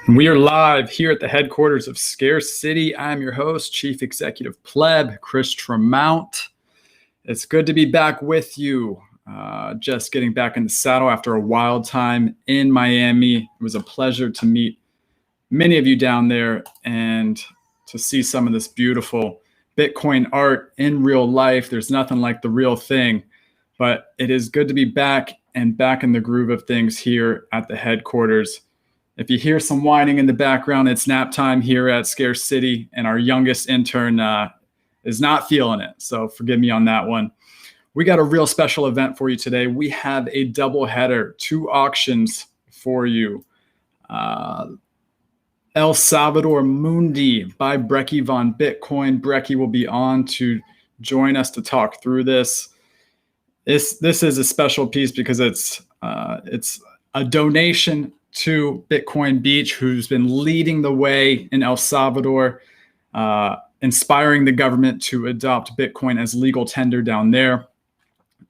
We are live here at the headquarters of Scarce City. I'm your host, Chief Executive Pleb, Chris Tremount. It's good to be back with you. Just getting back in the saddle after a wild time in Miami. It was a pleasure to meet many of you down there and to see some of this beautiful Bitcoin art in real life. There's nothing like the real thing, but it is good to be back and back in the groove of things here at the headquarters. If you hear some whining in the background, it's nap time here at Scarce City, and our youngest intern is not feeling it. So forgive me on that one. We got a real special event for you today. We have a double header, 2 auctions for you. Satoshi Mundi by Brekkie von Bitcoin. Brekkie will be on to join us to talk through this. This is a special piece because it's a donation to Bitcoin Beach, who's been leading the way in El Salvador, inspiring the government to adopt Bitcoin as legal tender down there.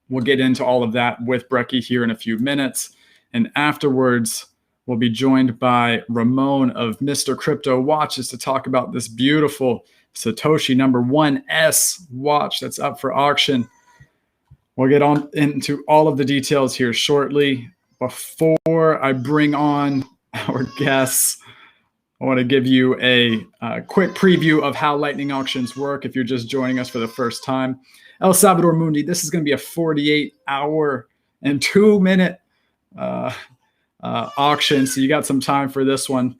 We'll get into all of that with Brekkie here in a few minutes. And afterwards, we'll be joined by Ramon of Mr. Crypto Watches to talk about this beautiful Satoshi #1S watch that's up for auction. We'll get on into all of the details here shortly. Before I bring on our guests, I want to give you a quick preview of how Lightning auctions work if you're just joining us for the first time. Satoshi Mundi, this is going to be a 48-hour and 2-minute auction, so you got some time for this one.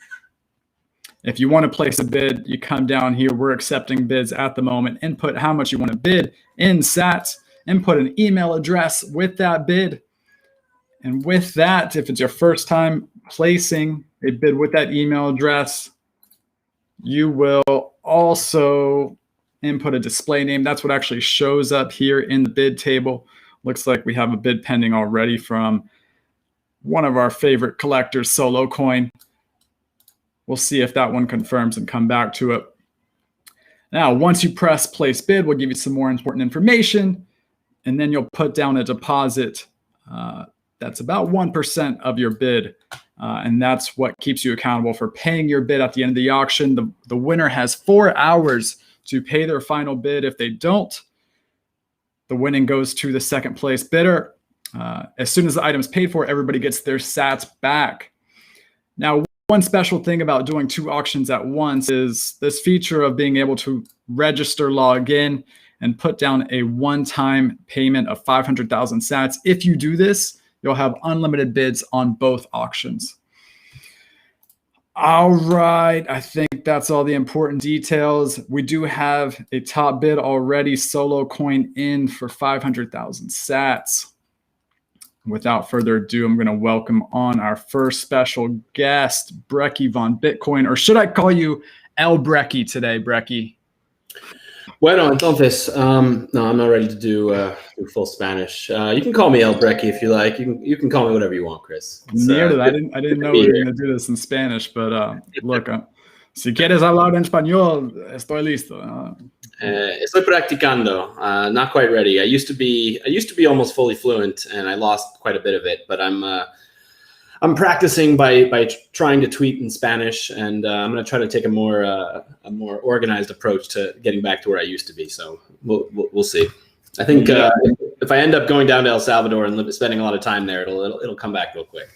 If you want to place a bid, you come down here. We're accepting bids at the moment. Input how much you want to bid in sats, input an email address with that bid. And with that, if it's your first time placing a bid with that email address, you will also input a display name. That's what actually shows up here in the bid table. Looks like we have a bid pending already from one of our favorite collectors, Solo Coin. We'll see if that one confirms and come back to it. Now, once you press place bid, we'll give you some more important information, and then you'll put down a deposit. That's about 1% of your bid, and that's what keeps you accountable for paying your bid at the end of the auction. The winner has 4 hours to pay their final bid. If they don't, the winning goes to the second place bidder. As soon as the item's paid for, everybody gets their sats back. Now, one special thing about doing 2 auctions at once is this feature of being able to register, log in, and put down a one-time payment of 500,000 sats. If you do this, you'll have unlimited bids on both auctions. All right, I think that's all the important details. We do have a top bid already, Solo Coin in for 500,000 sats. Without further ado, I'm going to welcome on our first special guest, Brekkie von Bitcoin, or should I call you El Brekkie today, Brekkie? Bueno, entonces, no, I'm not ready to do full Spanish. You can call me El Brekkie if you like. You can call me whatever you want, Chris. I didn't know we were going to do this in Spanish, but look, si quieres hablar en español, estoy listo. Estoy practicando. Not quite ready. I used to be almost fully fluent, and I lost quite a bit of it. But I'm practicing by trying to tweet in Spanish, and I'm going to try to take a more organized approach to getting back to where I used to be. So we'll see. I think if I end up going down to El Salvador and spending a lot of time there, it'll come back real quick.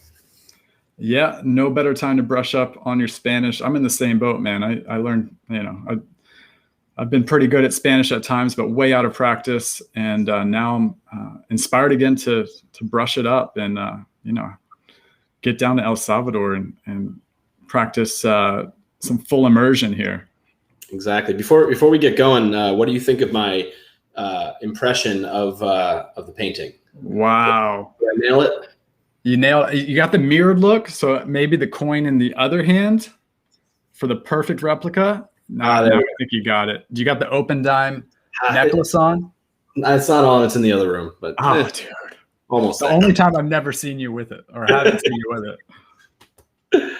Yeah, no better time to brush up on your Spanish. I'm in the same boat, man. I learned, I've been pretty good at Spanish at times, but way out of practice. And now I'm inspired again to brush it up and get down to El Salvador and practice some full immersion here. Exactly. Before we get going, what do you think of my impression of the painting? Wow. Did I nail it? You nailed it. You got the mirrored look, so maybe the coin in the other hand for the perfect replica. No, I think you got it. You got the open dime necklace on? It's not on. It's in the other room. But dude. Almost. The only time I've never seen you with it or haven't seen you with it.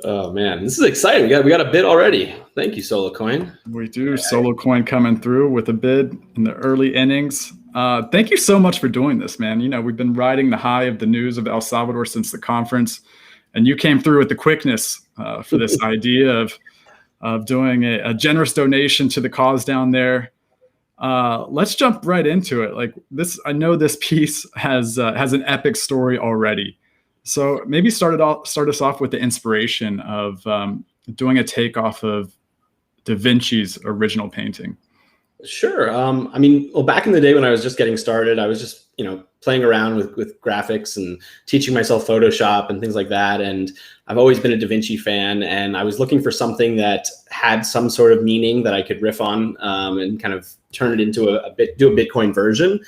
Oh man, this is exciting. We got a bid already. Thank you, Solo Coin. We do. Solo Coin coming through with a bid in the early innings. Thank you so much for doing this, man. We've been riding the high of the news of El Salvador since the conference. And you came through with the quickness for this idea of doing a generous donation to the cause down there. Let's jump right into it. Like this, I know this piece has an epic story already. So maybe start us off with the inspiration of doing a takeoff of Da Vinci's original painting. Sure. I mean, well, back in the day when I was just getting started, I was just, playing around with graphics and teaching myself Photoshop and things like that. And I've always been a Da Vinci fan, and I was looking for something that had some sort of meaning that I could riff on and kind of turn it into do a Bitcoin version.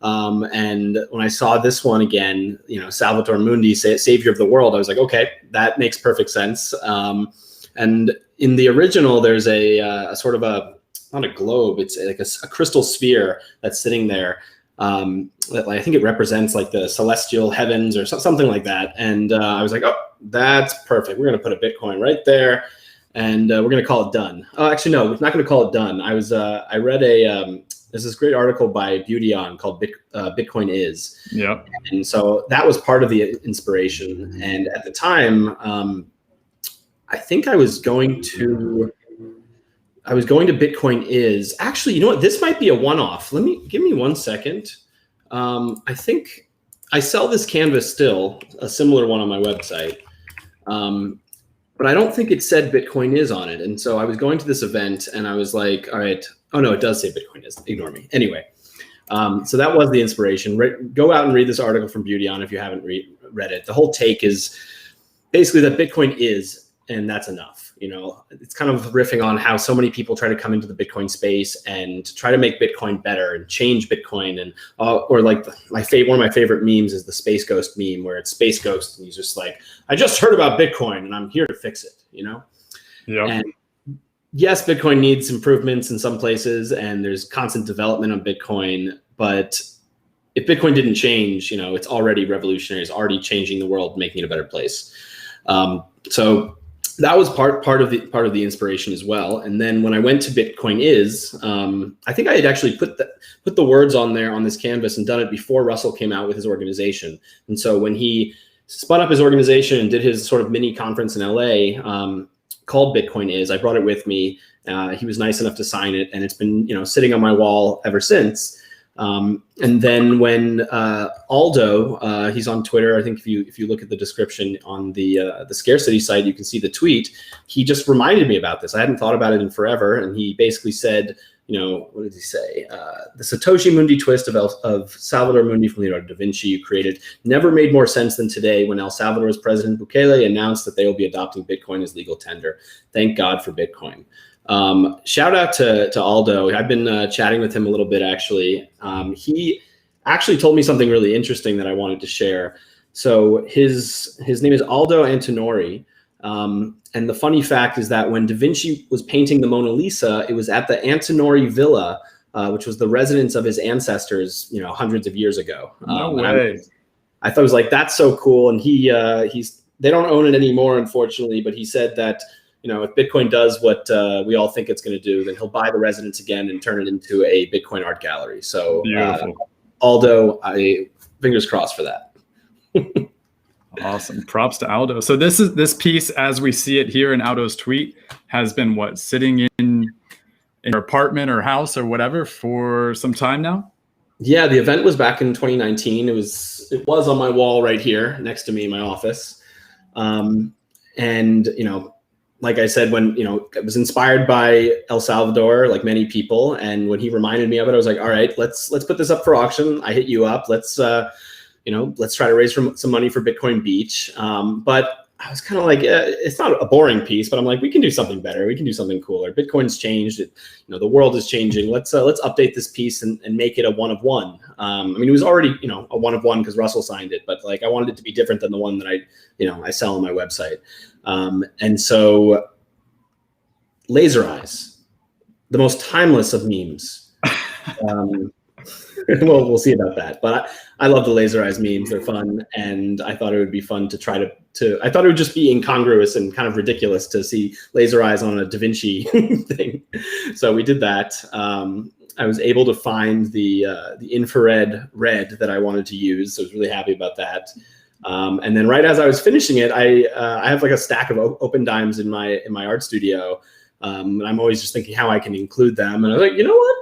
And when I saw this one again, Salvator Mundi, Savior of the World, I was like, okay, that makes perfect sense. And in the original, there's a sort of not a globe, it's like a crystal sphere that's sitting there. That, I think it represents like the celestial heavens or something like that. And I was like, oh, that's perfect. We're going to put a Bitcoin right there, and we're going to call it done. Oh, actually, no, we're not going to call it done. I read there's this great article by Beautyon called Bitcoin Is. Yeah. And so that was part of the inspiration. And at the time, I think I was going to Bitcoin Is. Actually, you know what? This might be a one-off. Give me 1 second. I think I sell this canvas still, a similar one on my website. But I don't think it said Bitcoin Is on it. And so I was going to this event and I was like, all right. Oh no, it does say Bitcoin Is. Ignore me. Anyway, so that was the inspiration. Go out and read this article from Beautyon if you haven't read it. The whole take is basically that Bitcoin is, and that's enough. It's kind of riffing on how so many people try to come into the Bitcoin space and try to make Bitcoin better and change Bitcoin. And or like one of my favorite memes is the Space Ghost meme, where it's Space Ghost and he's just like, I just heard about Bitcoin and I'm here to fix it. Yeah. And yes, Bitcoin needs improvements in some places, and there's constant development on Bitcoin. But if Bitcoin didn't change, it's already revolutionary. It's already changing the world, making it a better place. So that was part of the inspiration as well. And then when I went to Bitcoin Is, I think I had actually put the words on there on this canvas and done it before Russell came out with his organization. And so when he spun up his organization and did his sort of mini conference in LA called Bitcoin Is, I brought it with me. He was nice enough to sign it, and it's been sitting on my wall ever since. And then when Aldo, he's on Twitter. I think if you look at the description on the Scarcity site, you can see the tweet. He just reminded me about this. I hadn't thought about it in forever, and he basically said, what did he say? The Satoshi Mundi twist of Salvador Mundi from Leonardo da Vinci you created never made more sense than today when El Salvador's President Bukele announced that they will be adopting Bitcoin as legal tender. Thank God for Bitcoin. Shout out to Aldo. I've been chatting with him a little bit, actually. He actually told me something really interesting that I wanted to share. So his name is Aldo Antinori. And the funny fact is that when Da Vinci was painting the Mona Lisa, it was at the Antinori Villa, which was the residence of his ancestors, hundreds of years ago. No way. I thought it was like, that's so cool. And they don't own it anymore, unfortunately, but he said that, if Bitcoin does what we all think it's going to do, then he'll buy the residence again and turn it into a Bitcoin art gallery. So Aldo, fingers crossed for that. Awesome. Props to Aldo. So this piece, as we see it here in Aldo's tweet, has been sitting in your apartment or house or whatever for some time now? Yeah, the event was back in 2019. It was on my wall right here next to me in my office. And like I said, when, it was inspired by El Salvador, like many people. And when he reminded me of it, I was like, all right, let's put this up for auction. I hit you up. Let's try to raise some money for Bitcoin Beach. But I was kind of like, it's not a boring piece, but I'm like, we can do something better. We can do something cooler. Bitcoin's changed. The world is changing. Let's update this piece and make it a one of one. I mean, it was already, a one of one because Russell signed it, but like I wanted it to be different than the one that I sell on my website. And so laser eyes, the most timeless of memes. Well, we'll see about that. But I love the laser eyes memes. They're fun. And I thought it would be fun to try I thought it would just be incongruous and kind of ridiculous to see laser eyes on a Da Vinci thing. So we did that. I was able to find the infrared red that I wanted to use. So I was really happy about that. And then right as I was finishing it, I have like a stack of open dimes in my art studio. And I'm always just thinking how I can include them. And I was like, you know what?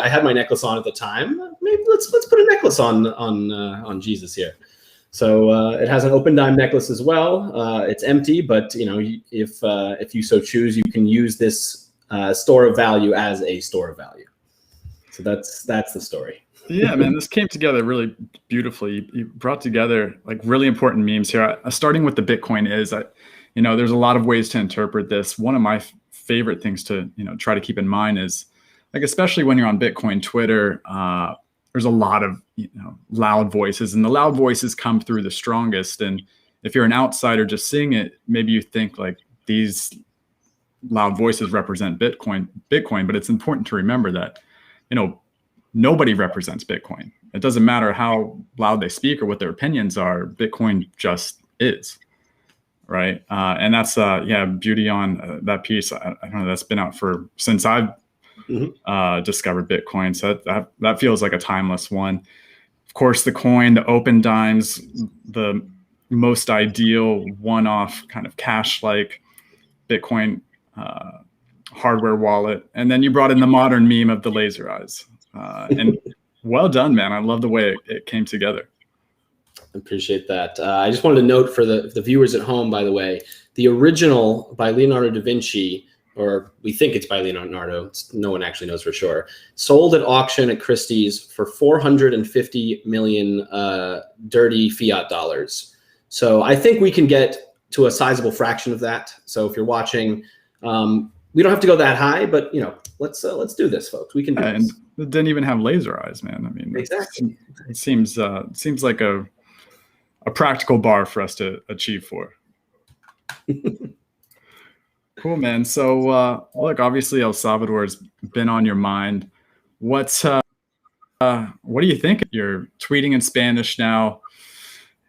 I had my necklace on at the time. Maybe let's put a necklace on Jesus here. So it has an open dime necklace as well. It's empty, but if you so choose, you can use this store of value as a store of value. So that's the story. Yeah, man, this came together really beautifully. You brought together like really important memes here. Starting with the Bitcoin is, there's a lot of ways to interpret this. One of my favorite things to try to keep in mind is, like, especially when you're on Bitcoin Twitter, there's a lot of loud voices, and the loud voices come through the strongest. And if you're an outsider just seeing it, maybe you think like these loud voices represent Bitcoin, but it's important to remember that nobody represents Bitcoin. It doesn't matter how loud they speak or what their opinions are. Bitcoin just is, right? And that's beauty on that piece. I don't know, that's been out since I've discovered Bitcoin. So that feels like a timeless one. Of course, the coin, the open dimes, the most ideal one-off kind of cash-like Bitcoin hardware wallet. And then you brought in the modern meme of the laser eyes. And well done, man. I love the way it came together. Appreciate that. I just wanted to note for the viewers at home, by the way, the original by Leonardo da Vinci, or we think it's by Leonardo, no one actually knows for sure, sold at auction at Christie's for 450 million dirty fiat dollars. So I think we can get to a sizable fraction of that. So if you're watching, we don't have to go that high, but let's do this, folks. We can do this. And it didn't even have laser eyes, man. I mean, exactly. It seems like a practical bar for us to achieve for. Cool, man. So look, obviously El Salvador has been on your mind. What do you think? You're tweeting in Spanish now.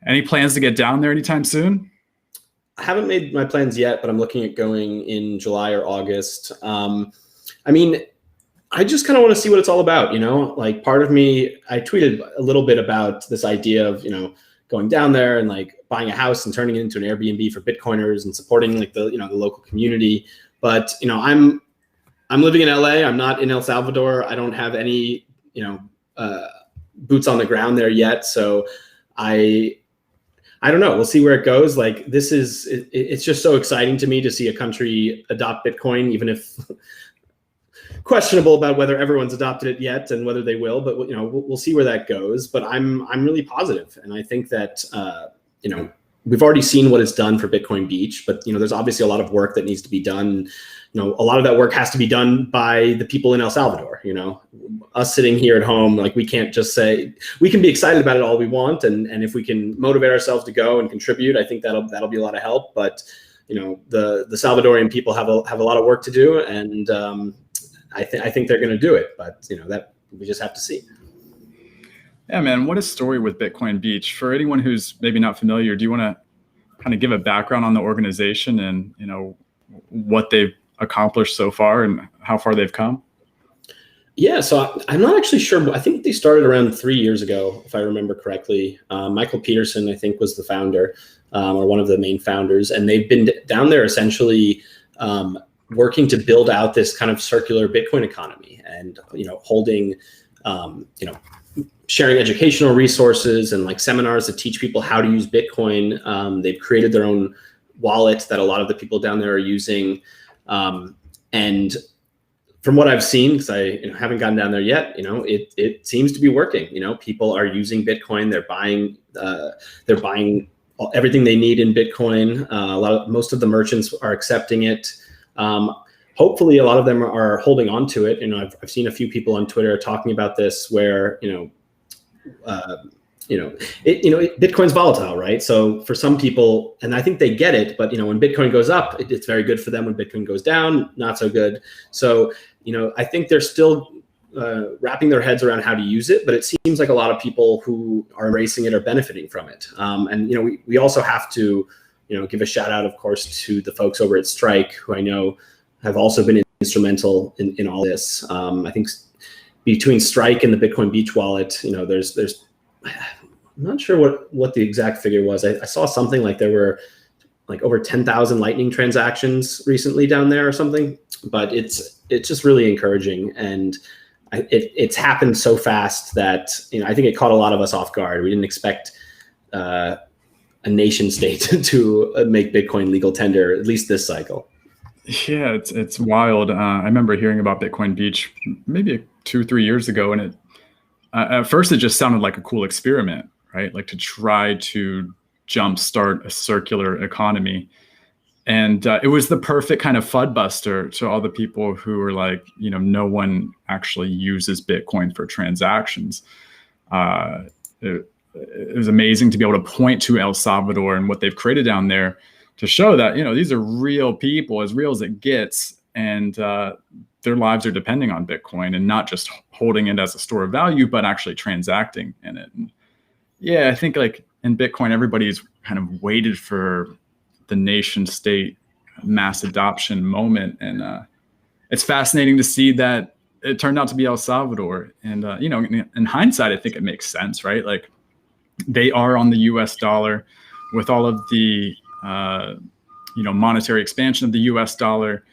Any plans to get down there anytime soon? I haven't made my plans yet, but I'm looking at going in July or August. I mean, I just kind of want to see what it's all about, like part of me, I tweeted a little bit about this idea of, going down there and like buying a house and turning it into an Airbnb for Bitcoiners and supporting like the local community. But, I'm living in LA. I'm not in El Salvador. I don't have any, boots on the ground there yet. So I don't know. We'll see where it goes. Like it's just so exciting to me to see a country adopt Bitcoin, even if questionable about whether everyone's adopted it yet and whether they will, but we'll see where that goes. But I'm really positive, and I think that we've already seen what it's done for Bitcoin Beach, but there's obviously a lot of work that needs to be done. A lot of that work has to be done by the people in El Salvador. Us sitting here at home, like we can't just say, we can be excited about it all we want, and if we can motivate ourselves to go and contribute, I think that'll be a lot of help. But the Salvadorian people have a lot of work to do, and I think they're going to do it, but that we just have to see. Yeah, man. What a story with Bitcoin Beach. For anyone who's maybe not familiar, do you want to kind of give a background on the organization and what they've accomplished so far and how far they've come? Yeah, so I'm not actually sure. I think they started around 3 years ago, if I remember correctly. Michael Peterson, I think, was the founder or one of the main founders, and they've been down there essentially working to build out this kind of circular Bitcoin economy and, holding, sharing educational resources and like seminars to teach people how to use Bitcoin. They've created their own wallet that a lot of the people down there are using. And from what I've seen, because I haven't gotten down there yet, it seems to be working. People are using Bitcoin. They're buying everything they need in Bitcoin. Most of the merchants are accepting it. Hopefully a lot of them are holding on to it. I've seen a few people on Twitter talking about this where, Bitcoin's volatile, right? So for some people, and I think they get it, but when Bitcoin goes up, it's very good for them. When Bitcoin goes down, not so good. So, I think they're still wrapping their heads around how to use it, but it seems like a lot of people who are embracing it are benefiting from it. And we also have to, give a shout out, of course, to the folks over at Strike, who I know have also been instrumental in all this. I think between Strike and the Bitcoin Beach wallet, there's not sure what the exact figure was. I saw something like there were like over 10,000 Lightning transactions recently down there or something, but it's just really encouraging. And it's happened so fast that, I think it caught a lot of us off guard. We didn't expect a nation state to make Bitcoin legal tender, at least this cycle. Yeah, it's wild. I remember hearing about Bitcoin Beach maybe 2-3 years ago, and at first it just sounded like a cool experiment, right? Like to try to jumpstart a circular economy. And it was the perfect kind of FUD buster to all the people who were like, no one actually uses Bitcoin for transactions. It was amazing to be able to point to El Salvador and what they've created down there to show that, these are real people, as real as it gets. And their lives are depending on Bitcoin, and not just holding it as a store of value, but actually transacting in it. And yeah, I think like in Bitcoin, everybody's kind of waited for the nation state mass adoption moment. And it's fascinating to see that it turned out to be El Salvador. And, in hindsight, I think it makes sense, right? Like they are on the US dollar with all of the, monetary expansion of the US dollar.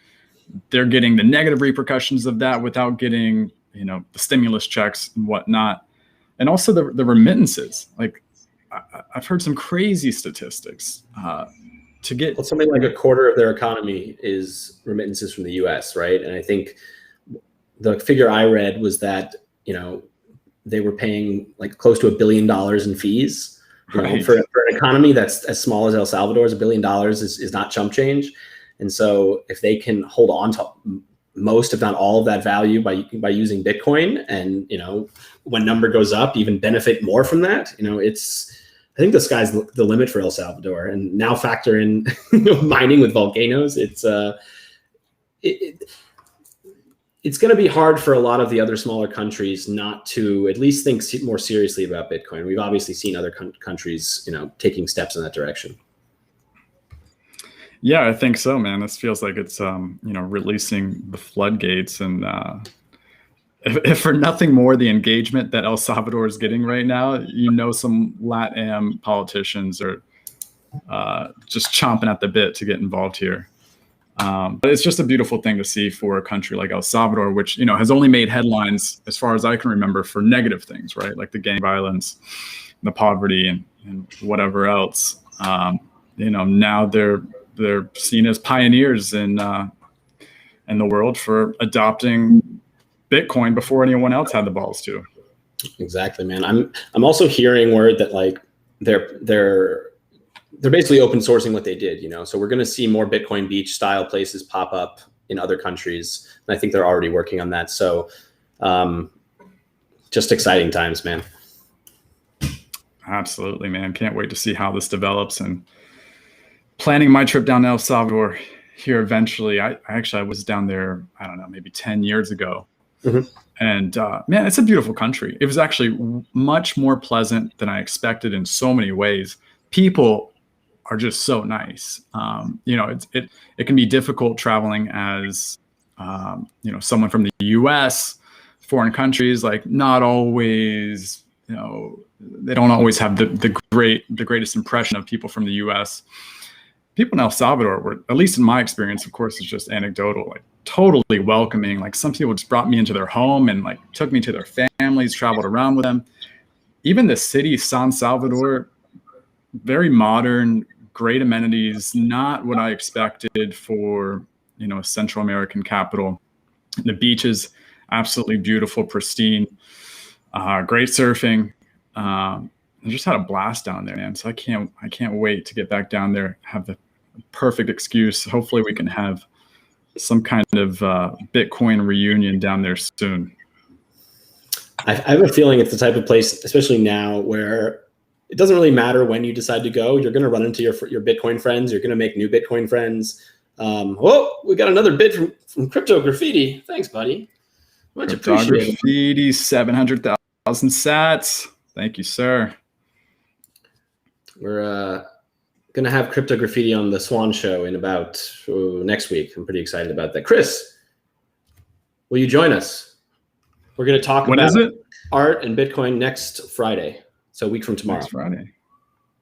They're getting the negative repercussions of that without getting, the stimulus checks and whatnot. And also the remittances. Like I've heard some crazy statistics to get. Well, something like a quarter of their economy is remittances from the US, right? And I think the figure I read was that, they were paying like close to $1 billion in fees. Right. For an economy that's as small as El Salvador's, $1 billion is not chump change. And so if they can hold on to most, if not all of that value by using Bitcoin, and, when number goes up, even benefit more from that, I think the sky's the limit for El Salvador. And now factor in mining with volcanoes. It's going to be hard for a lot of the other smaller countries not to at least think more seriously about Bitcoin. We've obviously seen other countries, taking steps in that direction. Yeah, I think so, man. This feels like it's, releasing the floodgates. And if for nothing more, the engagement that El Salvador is getting right now, some LatAm politicians are just chomping at the bit to get involved here. But it's just a beautiful thing to see for a country like El Salvador, which, has only made headlines, as far as I can remember, for negative things, right? Like the gang violence, the poverty, and whatever else. Now they're seen as pioneers in the world for adopting Bitcoin before anyone else had the balls to. Exactly, man. I'm also hearing word that like they're basically open sourcing what they did, so we're going to see more Bitcoin Beach style places pop up in other countries. And I think they're already working on that. So just exciting times, man. Absolutely, man. Can't wait to see how this develops, and planning my trip down to El Salvador here eventually. I was down there, I don't know, maybe 10 years ago. Mm-hmm. And man, it's a beautiful country. It was actually much more pleasant than I expected in so many ways. People are just so nice. It can be difficult traveling as someone from the US, foreign countries. Like not always, they don't always have the greatest impression of people from the US. People in El Salvador were, at least in my experience, of course, it's just anecdotal, like totally welcoming. Like some people just brought me into their home and like took me to their families, traveled around with them. Even the city, San Salvador, very modern, great amenities, not what I expected for, a Central American capital. The beaches, absolutely beautiful, pristine, great surfing. I just had a blast down there, man. So I can't wait to get back down there, have the perfect excuse. Hopefully we can have some kind of Bitcoin reunion down there soon. I have a feeling it's the type of place, especially now, where it doesn't really matter when you decide to go. You're going to run into your Bitcoin friends. You're going to make new Bitcoin friends. We got another bid from Crypto Graffiti. Thanks, buddy. Much appreciated. Graffiti, 700,000 sats. Thank you, sir. We're going to have Crypto Graffiti on the Swan Show in about next week. I'm pretty excited about that. Chris, will you join us? We're going to talk about art and Bitcoin next Friday. So a week from tomorrow. Next Friday.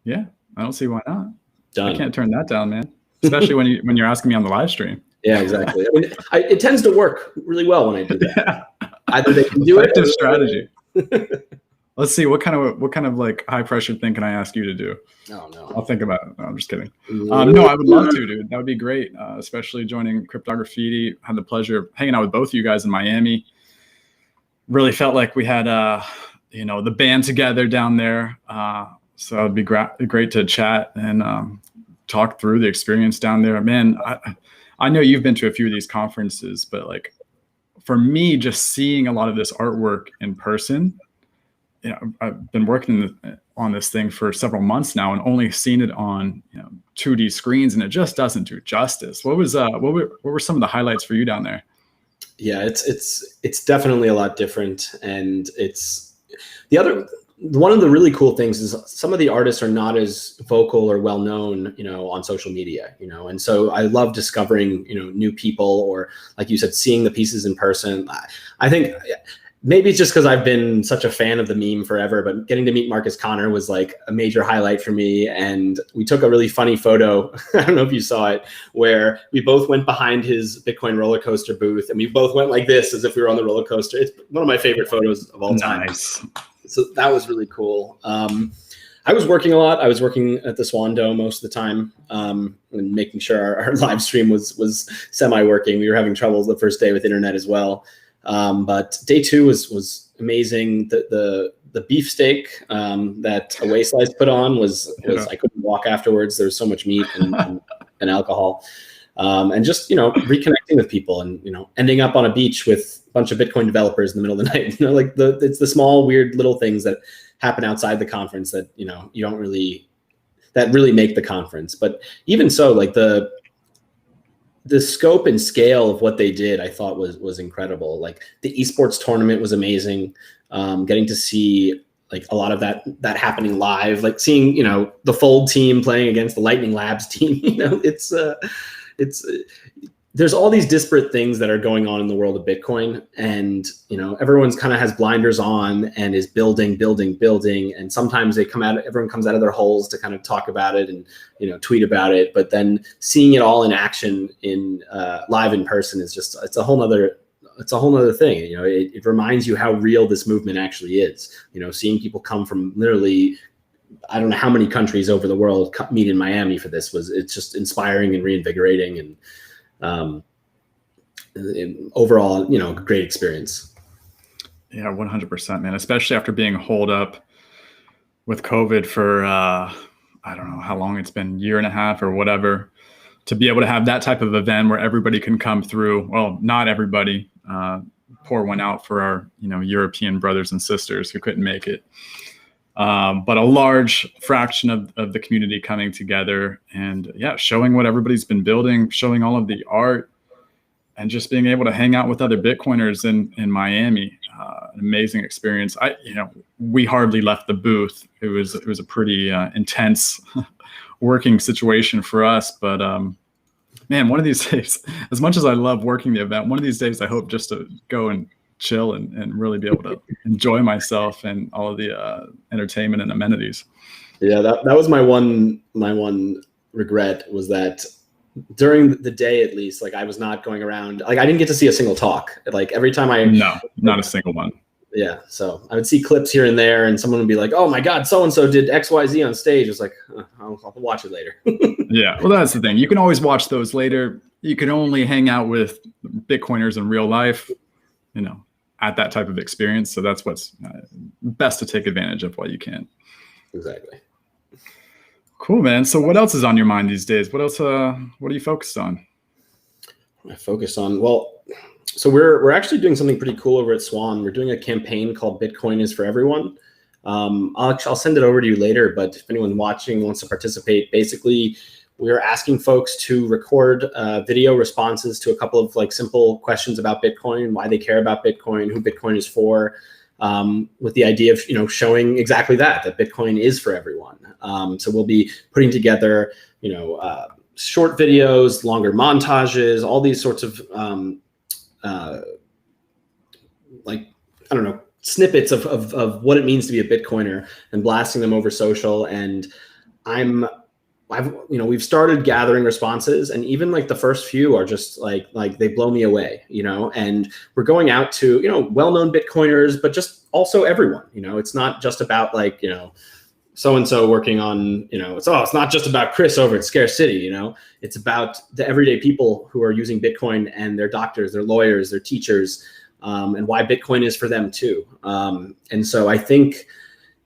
Yeah, I don't see why not. Done. I can't turn that down, man. Especially when you're asking me on the live stream. Yeah, exactly. I mean, it tends to work really well when I do that. Either they can do Effective it. Strategy. Let's see, what kind of like high pressure thing can I ask you to do? Oh no. I'll think about it. No, I'm just kidding. No, I would love to, dude. That would be great. Especially joining Cryptograffiti. Had the pleasure of hanging out with both of you guys in Miami. Really felt like we had the band together down there. So it'd be great to chat and talk through the experience down there. Man, I know you've been to a few of these conferences, but like for me, just seeing a lot of this artwork in person, I've been working on this thing for several months now and only seen it on 2D screens, and it just doesn't do justice. What were some of the highlights for you down there? Yeah, it's definitely a lot different, and it's one of the really cool things is some of the artists are not as vocal or well known, on social media, and so I love discovering, new people, or like you said, seeing the pieces in person. I think maybe it's just because I've been such a fan of the meme forever, but getting to meet Marcus Connor was like a major highlight for me. And we took a really funny photo. I don't know if you saw it, where we both went behind his Bitcoin roller coaster booth, and we both went like this as if we were on the roller coaster. It's one of my favorite photos of all time. Nice. So that was really cool. I was working a lot. I was working at the Swan Dome most of the time, and making sure our live stream was semi-working. We were having trouble the first day with internet as well. But day two was amazing. The beefsteak that Away Slice put on was I couldn't walk afterwards. There was so much meat and alcohol, and just reconnecting with people, and ending up on a beach with a bunch of Bitcoin developers in the middle of the night. It's the small weird little things that happen outside the conference that you don't really make the conference. But even so, like the scope and scale of what they did, I thought was incredible. Like the esports tournament was amazing. Getting to see like a lot of that happening live, like seeing, the Fold team playing against the Lightning Labs team, there's all these disparate things that are going on in the world of Bitcoin, and everyone's kind of has blinders on and is building, and sometimes everyone comes out of their holes to kind of talk about it and tweet about it, but then seeing it all in action in live in person is just it's a whole nother thing. It reminds you how real this movement actually is. Seeing people come from literally I don't know how many countries over the world meet in Miami for this it's just inspiring and reinvigorating, and overall, great experience. Yeah, 100%, man. Especially after being holed up with COVID for I don't know how long it's been, year and a half or whatever, to be able to have that type of event where everybody can come through. Well, not everybody. Pour one out for our European brothers and sisters who couldn't make it. But a large fraction of the community coming together and showing what everybody's been building, showing all of the art, and just being able to hang out with other Bitcoiners in Miami. An amazing experience. We hardly left the booth. It was a pretty intense working situation for us, but man, one of these days, as much as I love working the event, one of these days I hope just to go and chill and really be able to enjoy myself and all of the entertainment and amenities. Yeah, that was my one regret, was that during the day, at least, like I was not going around, like I didn't get to see a single talk. Like every time not a single one. Yeah. So I would see clips here and there, and someone would be like, "Oh my God, so-and-so did XYZ on stage." It's like, I'll watch it later. Yeah. Well, that's the thing. You can always watch those later. You can only hang out with Bitcoiners in real life, at that type of experience. So that's what's best to take advantage of while you can. Exactly. Cool, man. So what else is on your mind these days? What else, what are you focused on? I focus on, so we're actually doing something pretty cool over at Swan. We're doing a campaign called Bitcoin is for Everyone. I'll send it over to you later, but if anyone watching wants to participate, basically we're asking folks to record video responses to a couple of like simple questions about Bitcoin, why they care about Bitcoin, who Bitcoin is for, with the idea of, showing exactly that Bitcoin is for everyone. So we'll be putting together, short videos, longer montages, all these sorts of, snippets of what it means to be a Bitcoiner and blasting them over social. And we've started gathering responses, and even like the first few are just like they blow me away, and we're going out to, well-known Bitcoiners, but just also everyone, it's not just about like, so-and-so working on, it's not just about Chris over at Scare City, it's about the everyday people who are using Bitcoin and their doctors, their lawyers, their teachers, and why Bitcoin is for them too. And so I think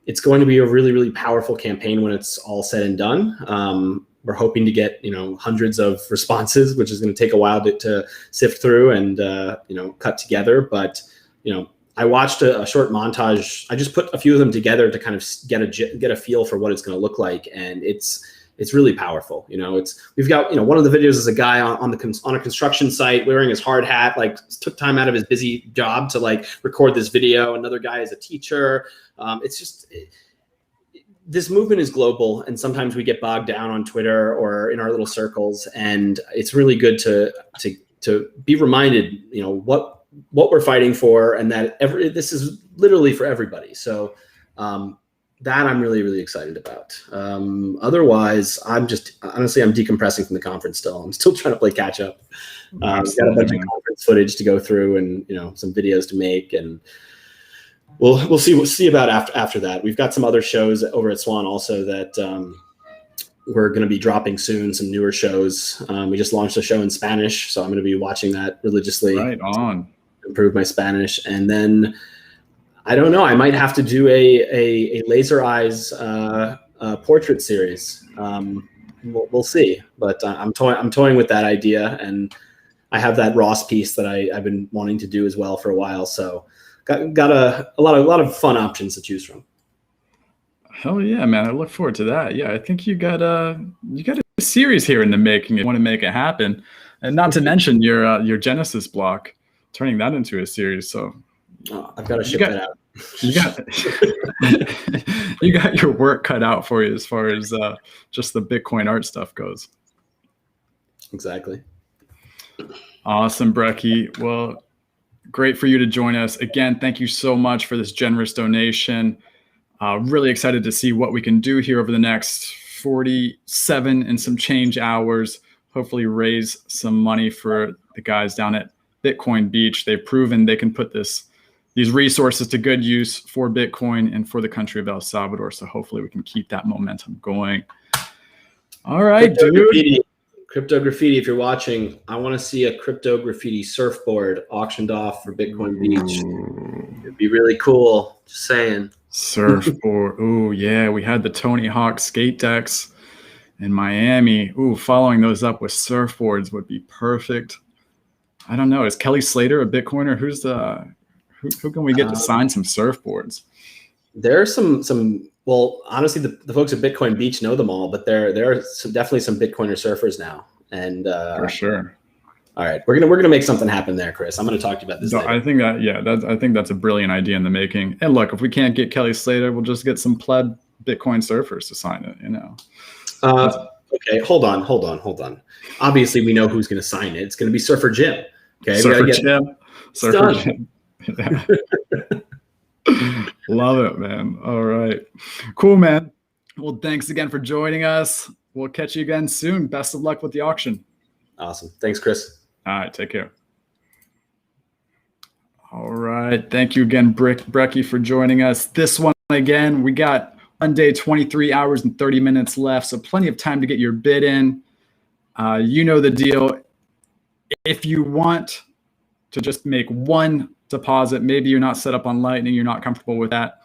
it's going to be a really, really powerful campaign when it's all said and done. We're hoping to get, hundreds of responses, which is going to take a while to sift through and, cut together. But, I watched a short montage. I just put a few of them together to kind of get a feel for what it's going to look like. And it's really powerful. We've got, one of the videos is a guy on a construction site wearing his hard hat, like took time out of his busy job to like record this video. Another guy is a teacher. It's just, this movement is global, and sometimes we get bogged down on Twitter or in our little circles. And it's really good to be reminded, what we're fighting for, and that this is literally for everybody. So that I'm really, really excited about. Otherwise, I'm decompressing from the conference still. I'm still trying to play catch up. Got a bunch of conference footage to go through, and some videos to make, and we'll see about after that. We've got some other shows over at Swan also that we're going to be dropping soon, some newer shows. We just launched a show in Spanish, so I'm going to be watching that religiously. Right on. Improve my Spanish. And then I don't know, I might have to do a laser eyes portrait series. We'll see, but I'm toying with that idea, and I have that Ross piece that I've been wanting to do as well for a while. So got a lot of fun options to choose from. Hell yeah, man! I look forward to that. Yeah, I think you got a series here in the making. You want to make it happen, and not to mention your Genesis block, turning that into a series. So I've got to ship that out. You got your work cut out for you as far as just the Bitcoin art stuff goes. Exactly. Awesome, Brekkie. Well, great for you to join us again. Thank you so much for this generous donation. Really excited to see what we can do here over the next 47 and some change hours. Hopefully raise some money for the guys down at Bitcoin Beach. They've proven they can put these resources to good use for Bitcoin and for the country of El Salvador. So hopefully we can keep that momentum going. All right, dude. Crypto Graffiti, if you're watching, I want to see a Crypto Graffiti surfboard auctioned off for Bitcoin Beach. It'd be really cool. Just saying. Surfboard. Oh, yeah. We had the Tony Hawk skate decks in Miami. Ooh, following those up with surfboards would be perfect. I don't know. Is Kelly Slater a Bitcoiner? Who can we get to sign some surfboards? There are some. Well, honestly, the folks at Bitcoin Beach know them all, but there are definitely some Bitcoiner surfers now, and for sure. All right, we're gonna make something happen there, Chris. I'm gonna talk to you about this. I think that's a brilliant idea in the making. And look, if we can't get Kelly Slater, we'll just get some pleb Bitcoin surfers to sign it. Okay, hold on. Obviously, we know who's gonna sign it. It's gonna be Surfer Jim. Okay, Surfer Jim. Yeah. Love it, man. All right. Cool, man. Well, thanks again for joining us. We'll catch you again soon. Best of luck with the auction. Awesome. Thanks, Chris. All right. Take care. All right. Thank you again, Brekkie, for joining us. This one again, we got one day, 23 hours and 30 minutes left. So plenty of time to get your bid in. You know the deal. If you want to just make one deposit, maybe you're not set up on Lightning, you're not comfortable with that,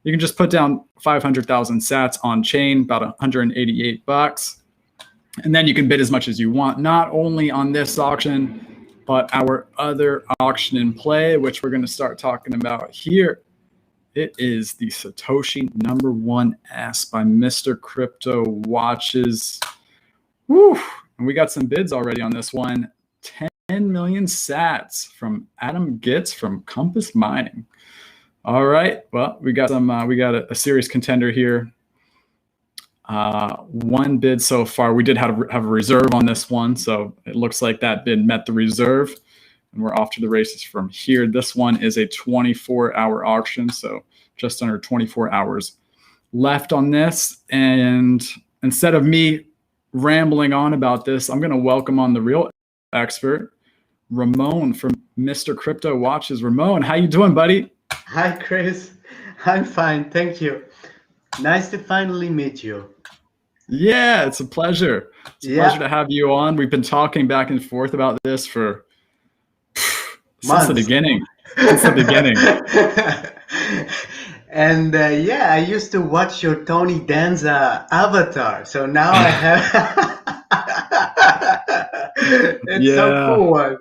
you can just put down 500,000 sats on chain, about $188, and then you can bid as much as you want, not only on this auction but our other auction in play, which we're going to start talking about here. It is the Satoshi #1 S by Mr. Crypto Watches. Woo! And we got some bids already on this one. 10 million sats from Adam Gitz from Compass Mining. All right. Well, we got a serious contender here. One bid so far. We did have a reserve on this one, so it looks like that bid met the reserve. and we're off to the races from here. This one is a 24-hour auction, so just under 24 hours left on this. And instead of me rambling on about this, I'm going to welcome on the real expert, Ramon from Mr. Crypto Watches. Ramon, how you doing, buddy? Hi, Chris. I'm fine, thank you. Nice to finally meet you. Yeah, it's a pleasure. It's a pleasure to have you on. We've been talking back and forth about this for since the beginning. Since the beginning. And yeah, I used to watch your Tony Danza avatar, so now I have. It's so cool.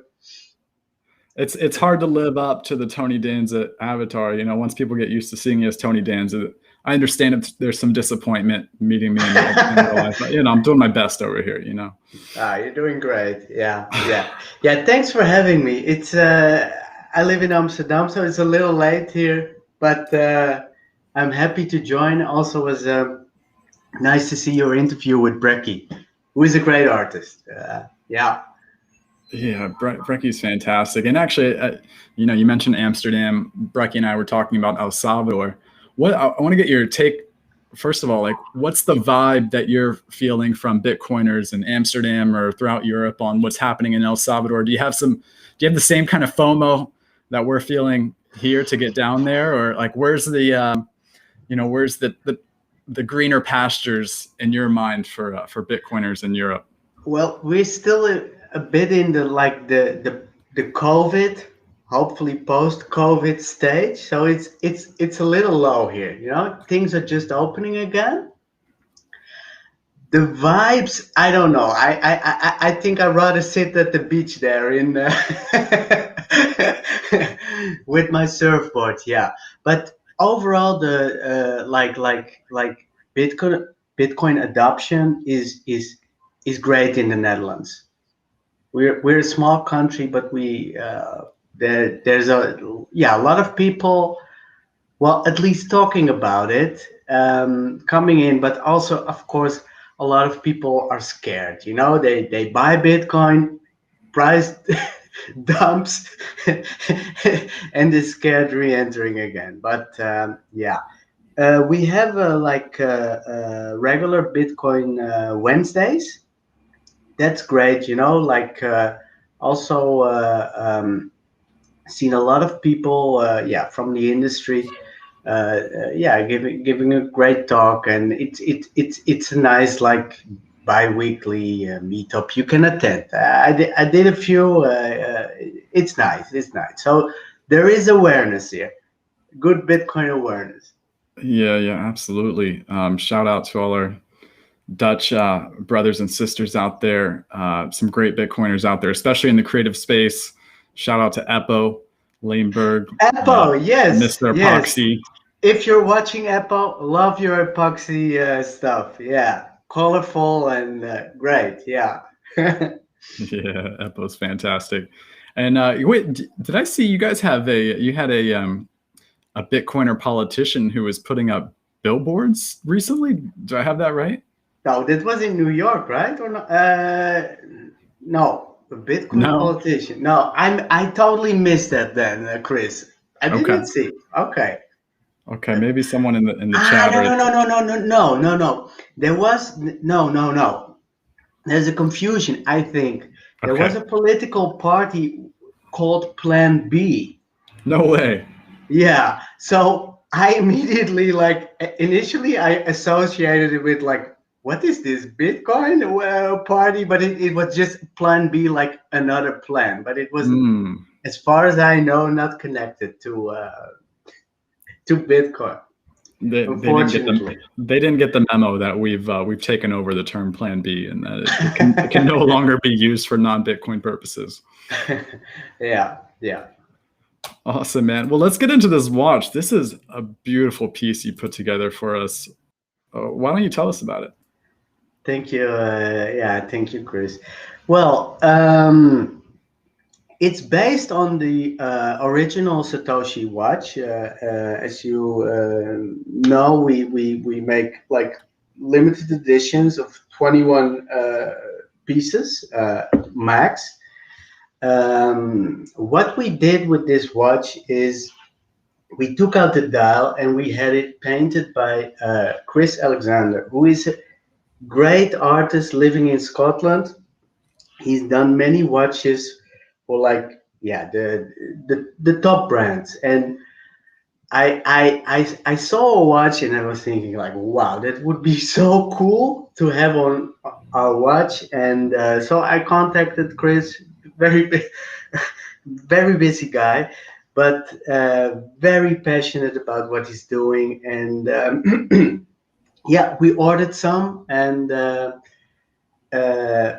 It's hard to live up to the Tony Danza avatar. You know, once people get used to seeing you as Tony Danza, I understand if there's some disappointment meeting me in real life. But, you know, I'm doing my best over here, you know. You're doing great. Yeah. Thanks for having me. It's I live in Amsterdam, so it's a little late here, but I'm happy to join. Also, was nice to see your interview with Brekkie, who is a great artist. Yeah, Brekkie's fantastic. And actually, you know, you mentioned Amsterdam. Brekkie and I were talking about El Salvador. I want to get your take. First of all, like, what's the vibe that you're feeling from Bitcoiners in Amsterdam or throughout Europe on what's happening in El Salvador? Do you have the same kind of FOMO that we're feeling here to get down there, or like, where's the, where's the greener pastures in your mind for Bitcoiners in Europe? Well, we're still a bit in the COVID, hopefully post-COVID stage. So it's a little low here. You know, things are just opening again. The vibes, I don't know. I think I'd rather sit at the beach there in with my surfboard. Yeah, but overall, the like Bitcoin adoption is great in the Netherlands. We're a small country, but there's a lot of people, well, at least talking about it, coming in, but also, of course, a lot of people are scared. You know, they buy Bitcoin, price dumps, and they're scared re-entering again. But we have regular Bitcoin Wednesdays. That's great, you know, seen a lot of people from the industry giving a great talk, and it's a nice bi-weekly meetup you can attend. I did a few. It's nice. So there is awareness here, good Bitcoin awareness. Yeah, absolutely. Shout out to all our Dutch brothers and sisters out there, some great Bitcoiners out there, especially in the creative space. Shout out to Eppo, Laneberg. Yes. Mr. Epoxy. If you're watching Eppo, love your epoxy stuff. Yeah, colorful and great. Yeah. Yeah, Eppo's fantastic. And wait, did I see you guys had a Bitcoiner politician who was putting up billboards recently? Do I have that right? No, that was in New York, right? Or not? No, a Bitcoin politician. No, I totally missed that then, Chris. I didn't see. Okay, maybe someone in the chat. No. There was no. There's a confusion, I think. There was a political party called Plan B. No way. Yeah. So I immediately, initially I associated it with what is this Bitcoin party? But it was just Plan B, like another plan. But it was, as far as I know, not connected to Bitcoin. Unfortunately, they didn't get the memo that we've taken over the term Plan B, and that it can no longer be used for non-Bitcoin purposes. Yeah. Awesome, man. Well, let's get into this watch. This is a beautiful piece you put together for us. Why don't you tell us about it? Thank you. Thank you, Chris. Well, it's based on the original Satoshi watch. As you know, we make limited editions of 21 pieces max. what we did with this watch is we took out the dial and we had it painted by Chris Alexander, who is a great artist living in Scotland. He's done many watches for like, yeah, the top brands. And I saw a watch and I was thinking like, wow, that would be so cool to have on our watch. And so I contacted Chris, very very busy guy, but very passionate about what he's doing. And yeah, we ordered some, and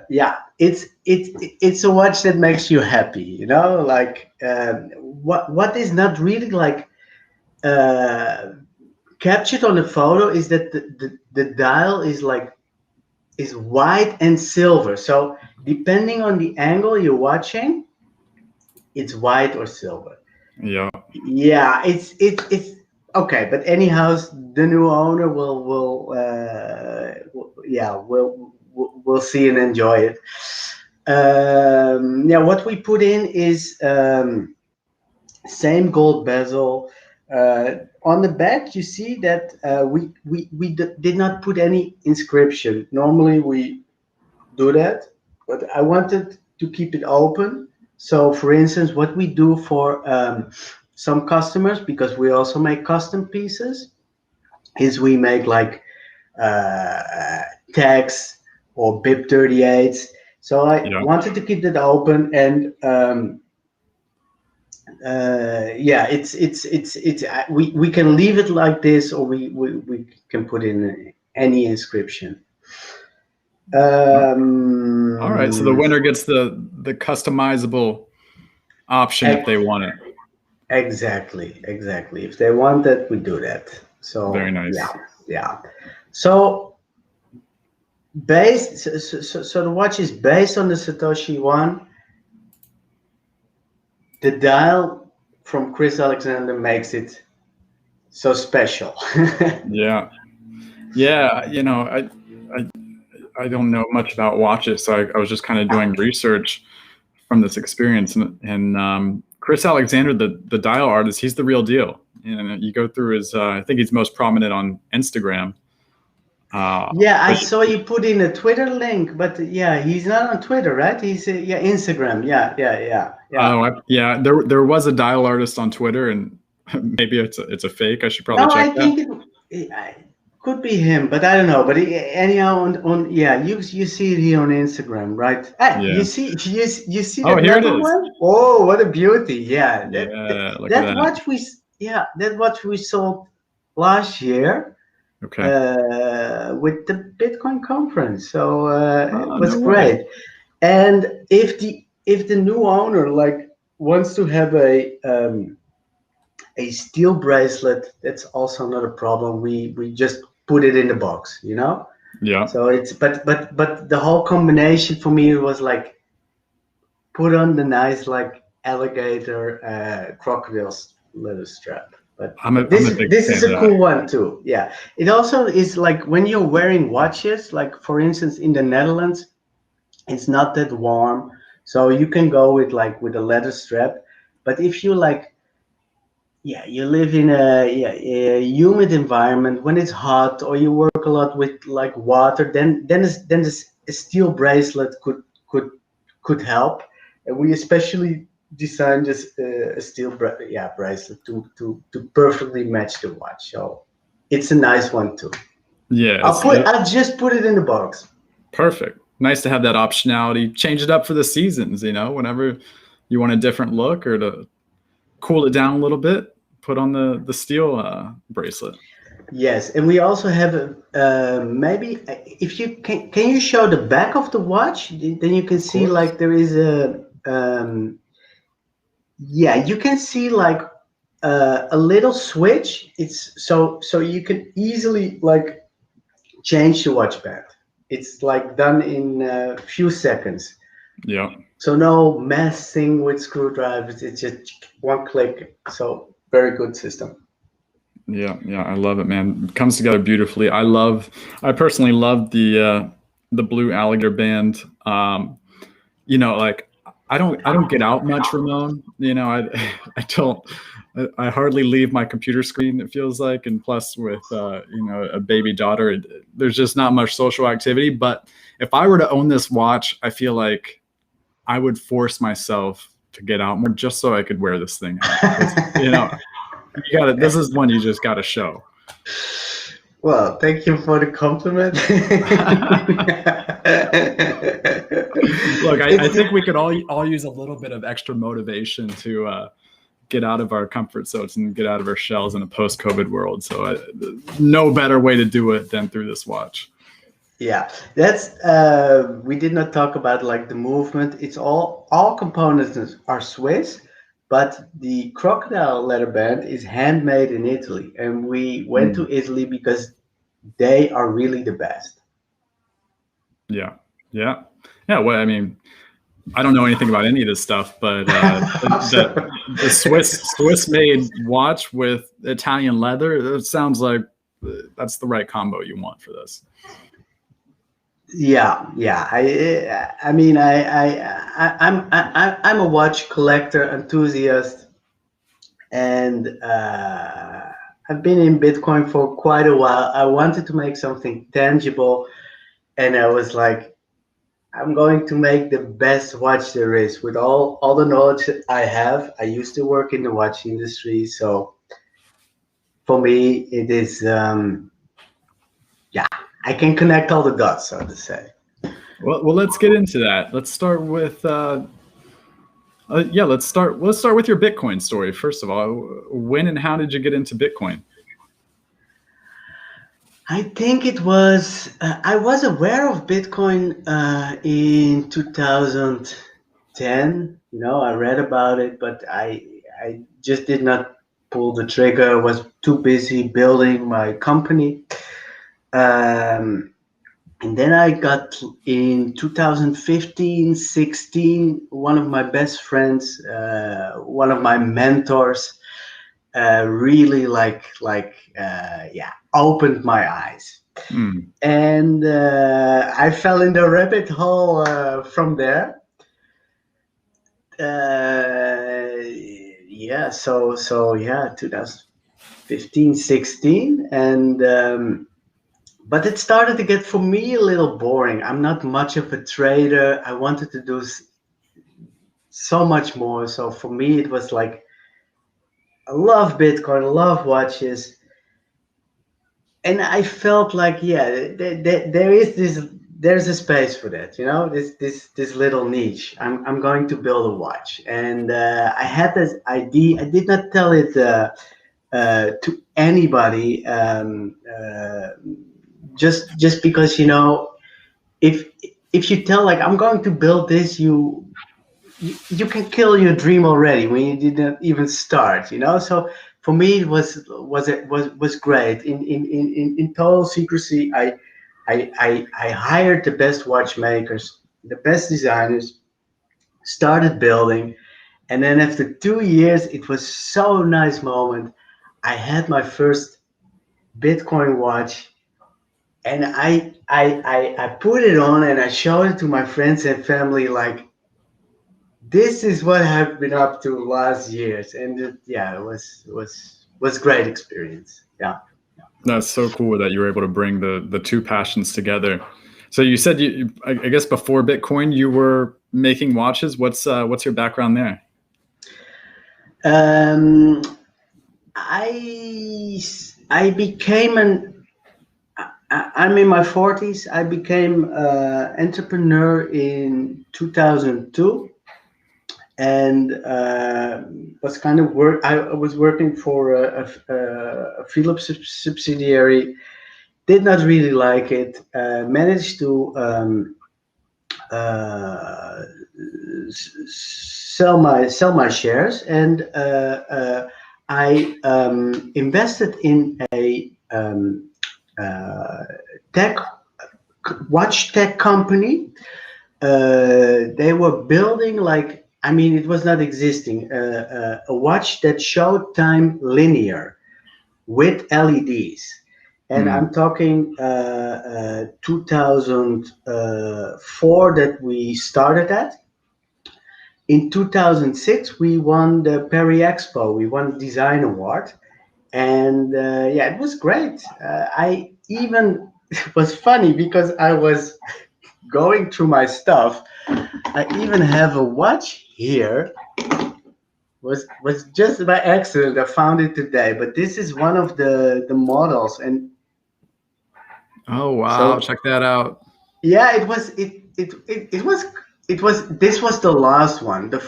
yeah, it's a watch that makes you happy, you know, like what is not really like uh, captured on the photo is that the dial is like is white and silver. So depending on the angle you're watching, it's white or silver. Yeah. Yeah, it's okay. But anyhow, the new owner yeah, will see and enjoy it. Yeah, what we put in is same gold bezel. On the back, you see that did not put any inscription. Normally we do that, but I wanted to keep it open. So, for instance, what we do for some customers, because we also make custom pieces, is we make like tags or BIP 38s. So I Yeah. wanted to keep that open, and yeah, we can leave it like this, or we can put in any inscription. All right. So the winner gets the customizable option if they want it. Exactly. If they want that, we do that. So Very nice. yeah. So so the watch is based on the Satoshi one. The dial from Chris Alexander makes it so special. Yeah. Yeah. You know, I don't know much about watches, so I was just kind of doing research from this experience. And Chris Alexander, the dial artist, he's the real deal. And you go through his, I think he's most prominent on Instagram. Yeah, I saw you put in a Twitter link, but yeah, he's not on Twitter, right? He's yeah, Instagram. Yeah. Oh, yeah. There was a dial artist on Twitter, and maybe it's a fake. I should probably check I think it could be him, but I don't know. But anyhow, on yeah, you see it here on Instagram, right? Hey, Yeah. you see Oh, that here it number is. one? Oh, what a beauty! Yeah, Look at that. that watch we sold last year. Okay. With the Bitcoin conference, so it Oh, was no great. way. And if the new owner like wants to have a steel bracelet, that's also not a problem. We just put it in the box, you know. Yeah. So it's but the whole combination for me was like put on the nice like alligator crocodile leather strap. But I'm a this big this fan is of a that. cool one too. Yeah, it also is like when you're wearing watches, like for instance in the Netherlands, it's not that warm, so you can go with a leather strap. But if you like, yeah, you live in a humid environment when it's hot, or you work a lot with like water, then a steel bracelet could help. And we especially designed this a steel bracelet to perfectly match the watch. So it's a nice one too. Yeah. I'll just put it in the box. Perfect. Nice to have that optionality. Change it up for the seasons, whenever you want a different look or to cool it down a little bit, put on the steel bracelet. Yes, and we also have maybe if you can you show the back of the watch? Then you can see like there is a yeah, you can see like a little switch. It's so you can easily like change the watch band. It's like done in a few seconds. Yeah. So no messing with screwdrivers. It's just one click. So very good system. Yeah, I love it, man. It comes together beautifully. I personally love the blue alligator band. Like I don't get out much, Ramon. You know, I hardly leave my computer screen, it feels like. And plus with, you know, a baby daughter, there's just not much social activity. But if I were to own this watch, I feel like I would force myself to get out more just so I could wear this thing out. You know, this is one you just got to show. Well, thank you for the compliment. Look, I think we could all use a little bit of extra motivation to get out of our comfort zones and get out of our shells in a post-COVID world. So no better way to do it than through this watch. Yeah, that's we did not talk about like the movement. It's all components are Swiss, but the crocodile leather band is handmade in Italy, and we went to Italy because they are really the best. Yeah. Well, I mean, I don't know anything about any of this stuff, but the Swiss made watch with Italian leather, it sounds like that's the right combo you want for this. Yeah. I mean, I'm a watch collector enthusiast, and I've been in Bitcoin for quite a while. I wanted to make something tangible, and I was like, I'm going to make the best watch there is with all the knowledge that I have. I used to work in the watch industry, so for me, it is I can connect all the dots, so to say. Well, let's get into that. Let's start with let's start with your Bitcoin story first of all. When and how did you get into Bitcoin? I think it was I was aware of Bitcoin in 2010. You know, I read about it, but I just did not pull the trigger. I was too busy building my company. And then I got in 2015, 16, one of my best friends, one of my mentors, really opened my eyes. And I fell in the rabbit hole from there. So 2015, 16, and but it started to get for me a little boring. I'm not much of a trader. I wanted to do so much more. So for me, it was like, I love Bitcoin, I love watches. And I felt like, there's a space for that, you know, this little niche. I'm going to build a watch. And I had this idea. I did not tell it to anybody. Just because, you know, if you tell like I'm going to build this, you can kill your dream already when you didn't even start, you know. So for me, it was great. In total secrecy, I hired the best watchmakers, the best designers, started building, and then after 2 years, it was so nice moment. I had my first Bitcoin watch. And I put it on and I showed it to my friends and family, like, this is what I've been up to last years. And it was great experience. Yeah. That's so cool that you were able to bring the two passions together. So you said I guess before Bitcoin you were making watches. What's your background there? I became I'm in my 40s. I became entrepreneur in 2002, and was kind of I was working for a Philips subsidiary. Did not really like it. Managed to sell my shares, and I invested in a watch tech company. They were building, like, I mean, it was not existing, a watch that showed time linear with LEDs. And I'm talking 2004 that we started that. in 2006, we won the Paris Expo. We won the Design Award. And yeah, it was great. I even, it was funny because I was going through my stuff. I even have a watch here. Was just by accident. I found it today, but this is one of the models. And Oh wow, so check that out. yeah, it was this was the last one. The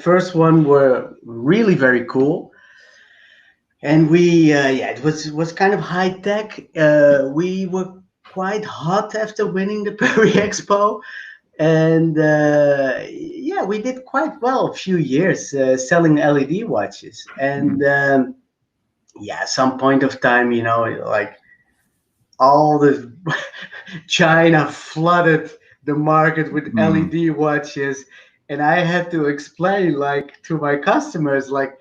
first one were really very cool, and we yeah, it was kind of high tech. We were quite hot after winning the Paris Expo, and yeah, we did quite well a few years selling LED watches. And yeah, some point of time, like all the China flooded the market with LED watches, and I had to explain like to my customers, like,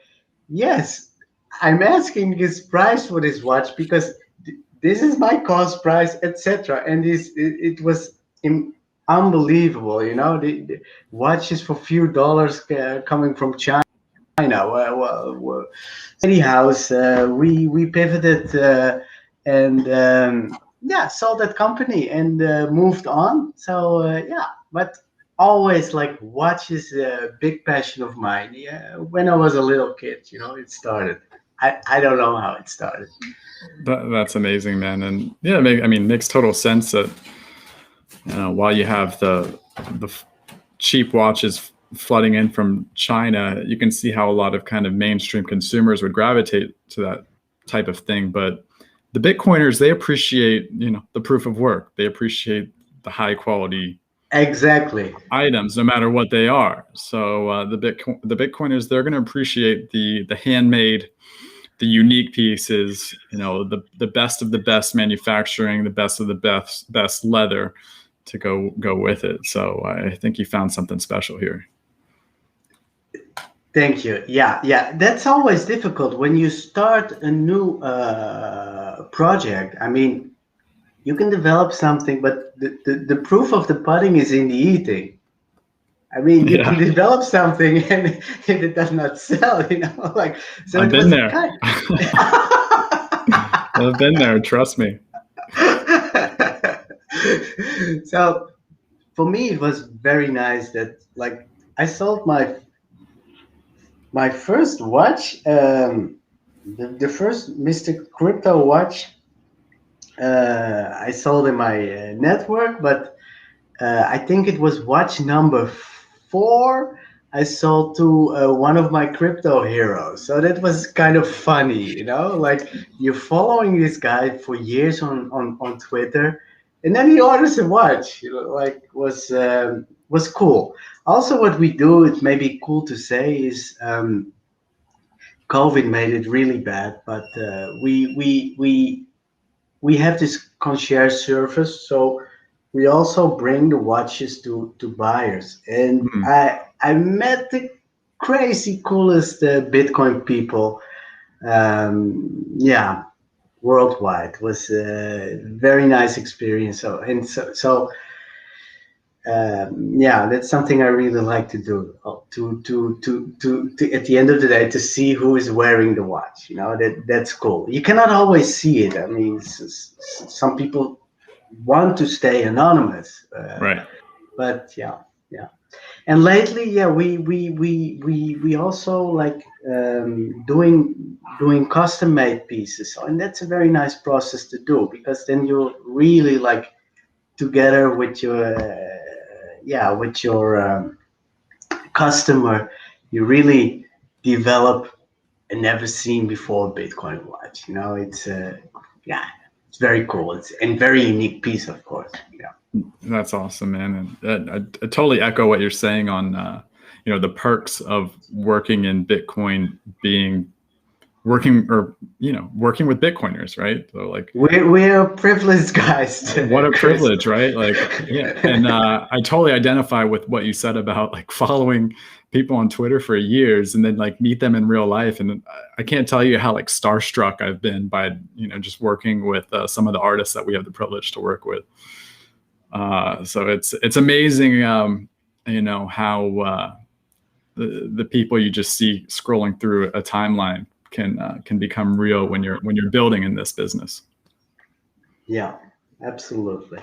yes, I'm asking his price for this watch because this is my cost price, etc. And it was unbelievable, the watches for few dollars coming from China. Well, anyhow, we pivoted and yeah, sold that company and moved on. So yeah, but always like watch is a big passion of mine. Yeah, when I was a little kid, it started. I don't know how it started. That's amazing, man. And yeah, makes total sense that while you have the cheap watches flooding in from China, you can see how a lot of kind of mainstream consumers would gravitate to that type of thing. But the Bitcoiners, they appreciate, the proof of work. They appreciate the high quality Exactly items, no matter what they are. So the Bitcoiners, they're going to appreciate the handmade, the unique pieces, the best of the best manufacturing, the best of the best leather to go with it. So I think you found something special here. Thank you. Yeah. That's always difficult when you start a new project. I mean, you can develop something, but the proof of the pudding is in the eating. I mean, you can develop something, and if it does not sell, like, so I've it been was there. I've been there. Trust me. So for me, it was very nice that, like, I sold my first watch, the first Mr. Crypto watch. I sold in my network, but I think it was watch number 4 I sold to one of my crypto heroes. So that was kind of funny, like you're following this guy for years on Twitter, and then he orders a watch, like was cool. Also, what we do, it may be cool to say, is COVID made it really bad, but we have this concierge service, so we also bring the watches to buyers. And I met the crazy coolest Bitcoin people, yeah, worldwide. It was a very nice experience. So yeah, that's something I really like to do. To at the end of the day, to see who is wearing the watch. That's cool. You cannot always see it. I mean, some people want to stay anonymous, Right. but yeah. And lately, yeah, we also like doing custom made pieces, and that's a very nice process to do, because then you're really like together with your customer. You really develop a never seen before Bitcoin watch. It's yeah, it's very cool. It's a very unique piece, of course. Yeah. That's awesome, man. And I totally echo what you're saying on, the perks of working in Bitcoin, working with Bitcoiners, right? So like we're privileged guys. What a privilege, right? Like, yeah. And I totally identify with what you said about like following people on Twitter for years and then like meet them in real life. And I can't tell you how like starstruck I've been by, just working with some of the artists that we have the privilege to work with. So it's amazing, you know, how the people you just see scrolling through a timeline can become real when you're building in this business. Yeah, absolutely.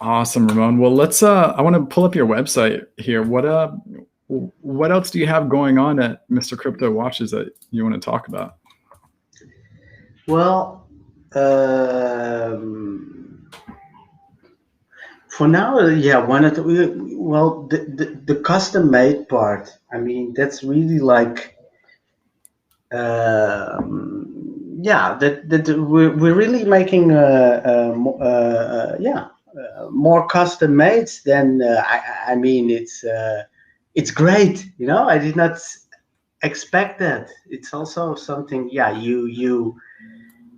Awesome, Ramon. Well, let's I want to pull up your website here. What else do you have going on at Mr. Crypto Watches that you want to talk about? Well, for now, yeah, well, the custom made part, I mean, that's really like, yeah, that we're really making more custom made than I mean, it's great, you know. I did not expect that. It's also something, yeah, you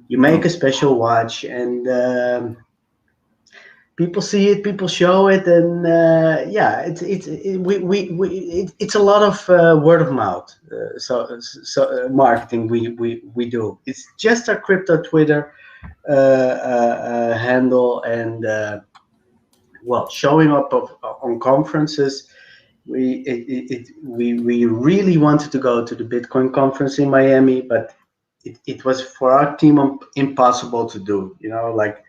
make a special watch, and people see it, people show it, and yeah, it's a lot of word of mouth. So marketing we do. It's just a crypto Twitter handle, and well, showing up on conferences. We really wanted to go to the Bitcoin conference in Miami, but it was for our team impossible to do. You know, like,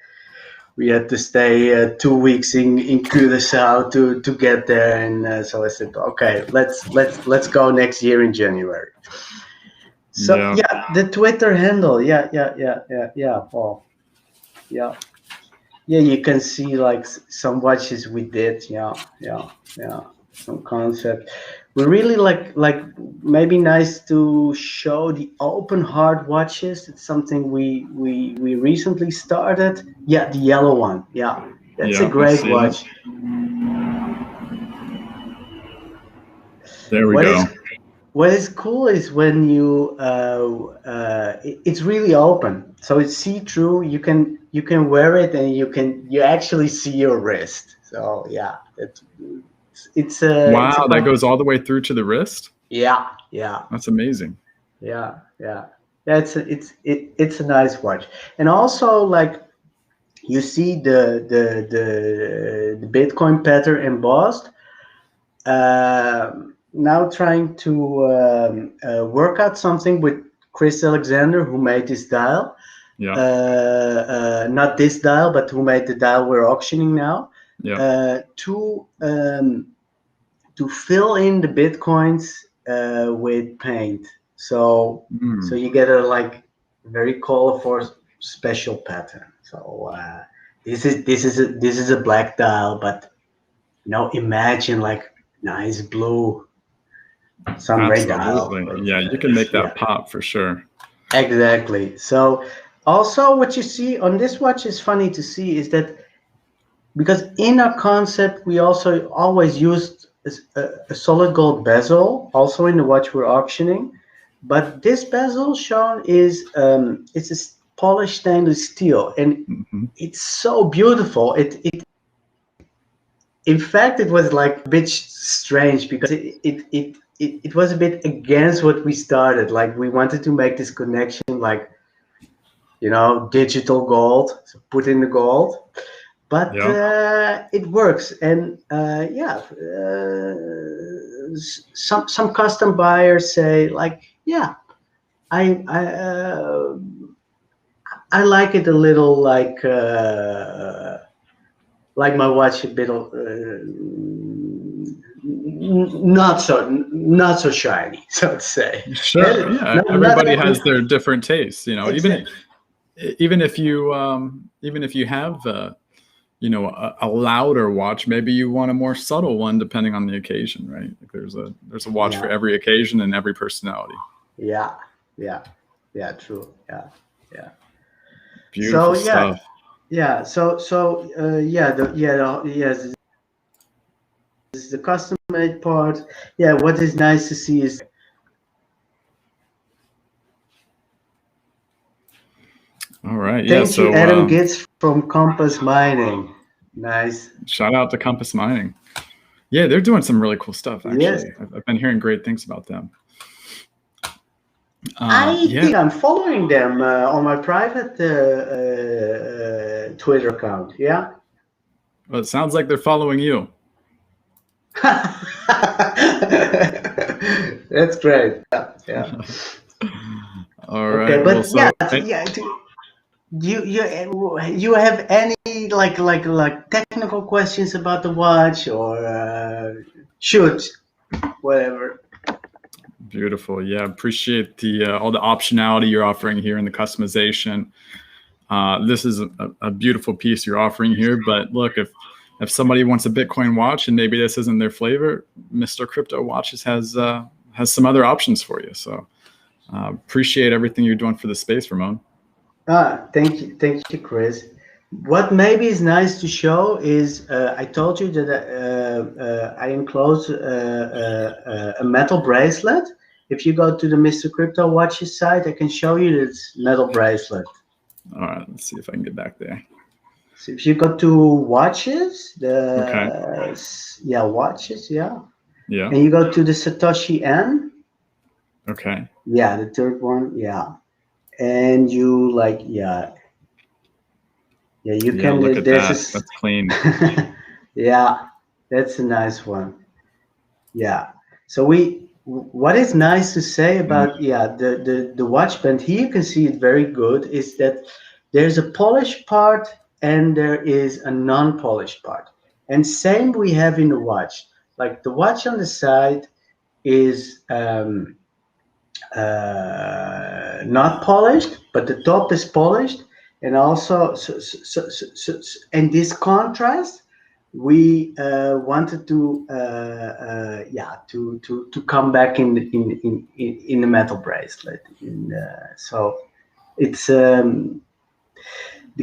we had to stay 2 weeks in Curaçao to get there, and so I said, okay, let's go next year in January. So yeah, the Twitter handle, yeah, Paul, yeah, you can see like some watches we did, yeah, some concept. We really like maybe nice to show the open heart watches. It's something we recently started. Yeah, the yellow one. Yeah, that's a great watch. There we go. What is cool is when you it's really open, so it's see-through. You can wear it, and you actually see your wrist. So yeah, it's wow, that goes all the way through to the wrist. Yeah, that's amazing. Yeah, it's a nice watch. And also, like, you see the Bitcoin pattern embossed. Now trying to work out something with Chris Alexander, who made this dial. Yeah. Not this dial, but who made the dial we're auctioning now. Yeah. To fill in the Bitcoins with paint. So you get a like very colorful special pattern. So this is a black dial, but imagine like nice blue sunray dial. Yeah, you can make that pop for sure. Exactly. So also what you see on this watch is funny to see is that, because in our concept we also always used a solid gold bezel also in the watch we're auctioning, but this bezel shown is it's a polished stainless steel, and it's so beautiful. It in fact, it was like a bit strange because it was a bit against what we started. Like, we wanted to make this connection, like, digital gold, so put in the gold, but it works. And some custom buyers say like, yeah, I like it a little like my watch a bit not so shiny, so to say. Sure. Yeah. Everybody has their different tastes, Exactly. even if you have a louder watch, maybe you want a more subtle one depending on the occasion, right? Like there's a watch for every occasion and every personality. Yeah, true. Yeah. Beautiful stuff. Yes. This is the custom made part. Yeah, what is nice to see is all right. Thank you, Adam Gitz from Compass Mining. Nice. Shout out to Compass Mining. Yeah, they're doing some really cool stuff, actually. Yes. I've been hearing great things about them. I think I'm following them on my private Twitter account. Yeah. Well, it sounds like they're following you. That's great. Yeah. All Okay, right. but Well, so yeah. You have any like technical questions about the watch or shoot whatever? beautiful. Yeah, appreciate the all the optionality you're offering here in the customization. This is a beautiful piece you're offering here. But look, if somebody wants a Bitcoin watch and maybe this isn't their flavor, Mr. Crypto Watches has some other options for you. So appreciate everything you're doing for the space, Ramon. Thank you, Chris. What maybe is nice to show is I told you that I enclosed a metal bracelet. If you go to the Mr. Crypto Watches site, I can show you this metal bracelet. All right, let's see if I can get back there. So if you go to watches, watches, Yeah. and you go to the Satoshi N. Okay. Yeah, the third one. Yeah, and you you can. Look at that. That's clean. Yeah, that's a nice one. Yeah. So what is nice to say about the watch band here, you can see it very good, is that there's a polished part and there is a non-polished part. And same we have in the watch. Like the watch on the side is not polished, but the top is polished. And also, and this contrast, we wanted to come back in the metal bracelet. So it's the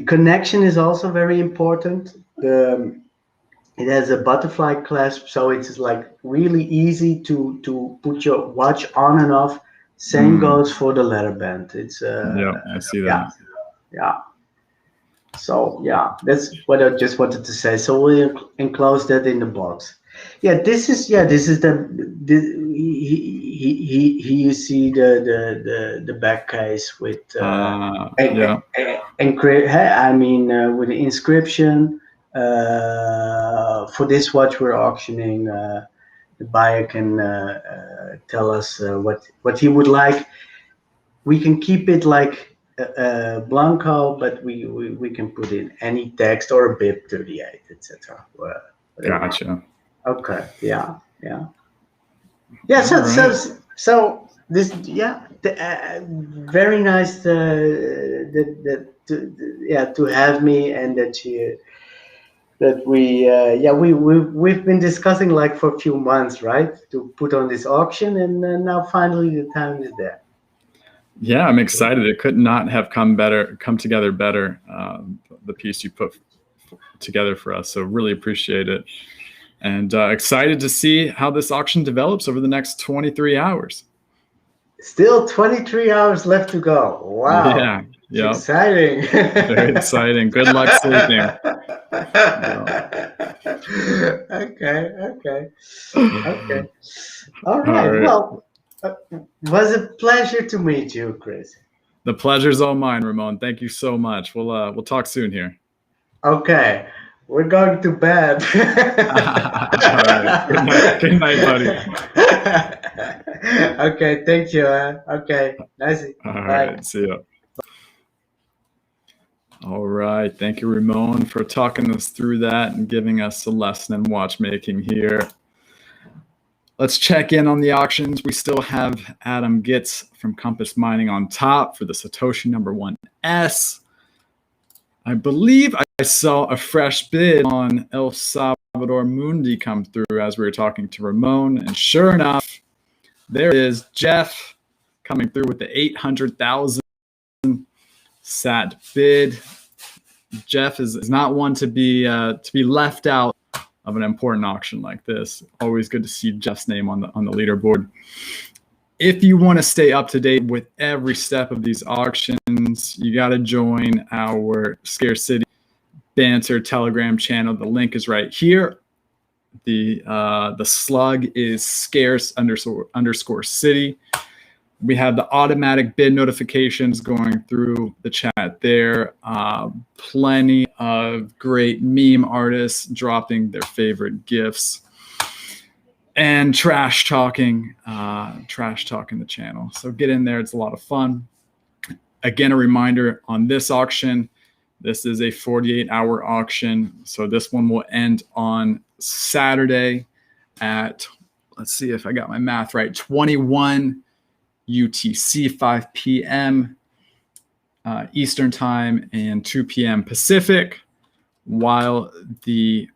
connection is also very important. It has a butterfly clasp, so it's like really easy to put your watch on and off. Same goes for the leather band. It's I see that. Yeah. So yeah, that's what I just wanted to say. So we'll enclose that in the box. This is you see the back case with with the inscription. For this watch we're auctioning, the buyer can tell us what he would like. We can keep it like Blanco, but we can put in any text or a BIP 38, etc. Gotcha. Okay. Yeah. So this very nice to have me, and we've been discussing like for a few months, right, to put on this auction, and now finally the time is there. Yeah, I'm excited. It could not have come together better. The piece you put together for us. So really appreciate it. And excited to see how this auction develops over the next 23 hours. Still 23 hours left to go. Wow. Yeah. Exciting. Very exciting. Good luck sleeping. Okay. All right. Well, was a pleasure to meet you, Chris. The pleasure's all mine, Ramon. Thank you so much. We'll talk soon here. Okay. We're going to bed. All right. Good night, buddy. Okay. Thank you. Okay. Nice. All right. See ya. All right. Thank you, Ramon, for talking us through that and giving us a lesson in watchmaking here. Let's check in on the auctions. We still have Adam Gitz from Compass Mining on top for the Satoshi #1 S. I believe I saw a fresh bid on El Salvador Mundi come through as we were talking to Ramon. And sure enough, there is Jeff coming through with the 800,000 SAT bid. Jeff is not one to be left out of an important auction like this. Always good to see Jeff's name on the leaderboard. If you want to stay up to date with every step of these auctions, you got to join our Scarcity Banter Telegram channel. The link is right here. The slug is scarce_city. We have the automatic bid notifications going through the chat there. Plenty of great meme artists dropping their favorite GIFs and trash talking the channel. So get in there. It's a lot of fun. Again, a reminder on this auction, this is a 48-hour auction. So this one will end on Saturday at, let's see if I got my math right, 21 UTC, 5 p.m. Eastern time and 2 p.m. Pacific, while the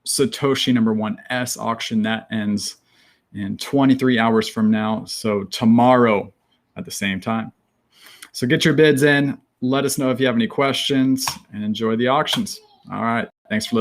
Satoshi #1S auction, that ends in 23 hours from now. So tomorrow at the same time. So get your bids in. Let us know if you have any questions and enjoy the auctions. All right. Thanks for listening.